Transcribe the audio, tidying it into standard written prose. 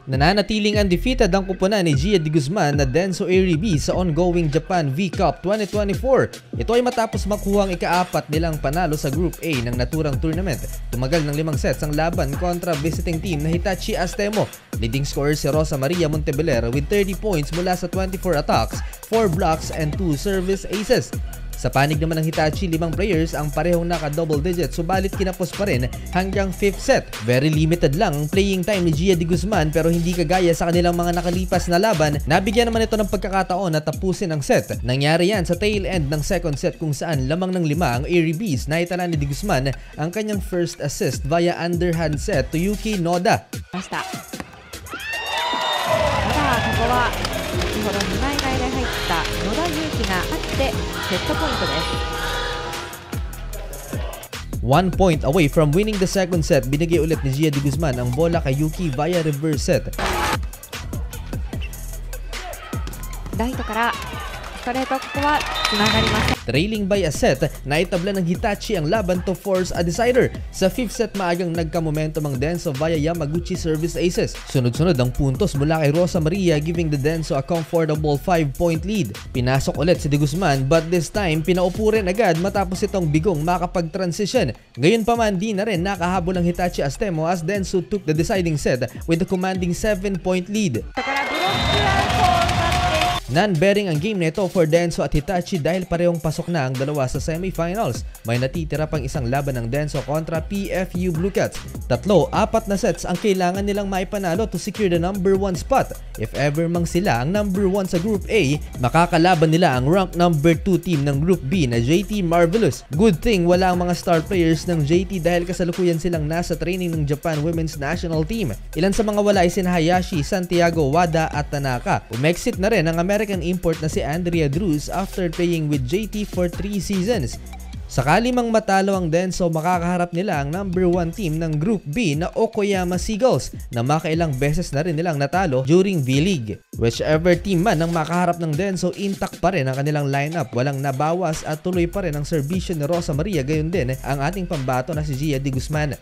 Nananatiling undefeated ang kupunan ni Gia de Guzman na Denso Aribi sa ongoing Japan V-Cup 2024. Ito ay matapos makuha ang ika-4 nilang panalo sa Group A ng naturang tournament. Tumagal ng 5 sets ang laban kontra visiting team na Hitachi Astemo. Leading scorer si Rosa Maria Montebelera with 30 points mula sa 24 attacks, 4 blocks and 2 service aces. Sa panig naman ng Hitachi, 5 players ang parehong naka-double digit, subalit kinapos pa rin hanggang 5th set. Very limited lang ang playing time ni Gia de Guzman pero hindi kagaya sa kanilang mga nakalipas na laban. Nabigyan naman ito ng pagkakataon na tapusin ang set. Nangyari yan sa tail end ng second set kung saan lamang ng 5 ang Aribi's. Naitala ni de Guzman ang kanyang first assist via underhand set to Yuki Noda. Basta. 先ほど2枚替えで入った野田祐希があってセットポイントです。 1 point away from winning the second set, binigay ulit ni Gia de Guzman ang bola kay Yuki via reverse set. ライトからストレート、ここはつながりません。 Trailing by a set, naitabla ng Hitachi ang laban to force a decider. Sa 5th set, maagang nagka-momentum ang Denso via Yamaguchi service aces. Sunod-sunod ang puntos mula kay Rosa Maria, giving the Denso a comfortable 5-point lead. Pinasok ulit si de Guzman but this time pinaupo rin agad matapos itong bigong makapag-transition. Gayon pa man, di na rin nakahabol ang Hitachi Astemo as Denso took the deciding set with a commanding 7-point lead. Non-bearing ang game nito for Denso at Hitachi dahil parehong pasok na ang dalawa sa semifinals. May natitira pang isang laban ng Denso kontra PFU Blue Cats. 3-4 na sets ang kailangan nilang maipanalo to secure the number 1 spot. If ever mang sila ang number 1 sa Group A, makakalaban nila ang rank number 2 team ng Group B na JT Marvelous. Good thing wala ang mga star players ng JT dahil kasalukuyan silang nasa training ng Japan Women's National Team. Ilan sa mga wala ay sina Hayashi, Santiago, Wada at Tanaka. Umexit na rin ang American import na si Andrea Drews after playing with JT for 3 seasons. Sakali mang matalo ang Denso, makakaharap nila ang number 1 team ng Group B na Okoyama Seagulls na makailang beses na rin nilang natalo during V-League. Whichever team man ang makaharap ng Denso, intact pa rin ang kanilang lineup. Walang nabawas at tuloy pa rin ang serbisyo ni Rosa Maria, gayon din ang ating pambato na si Gia de Guzman.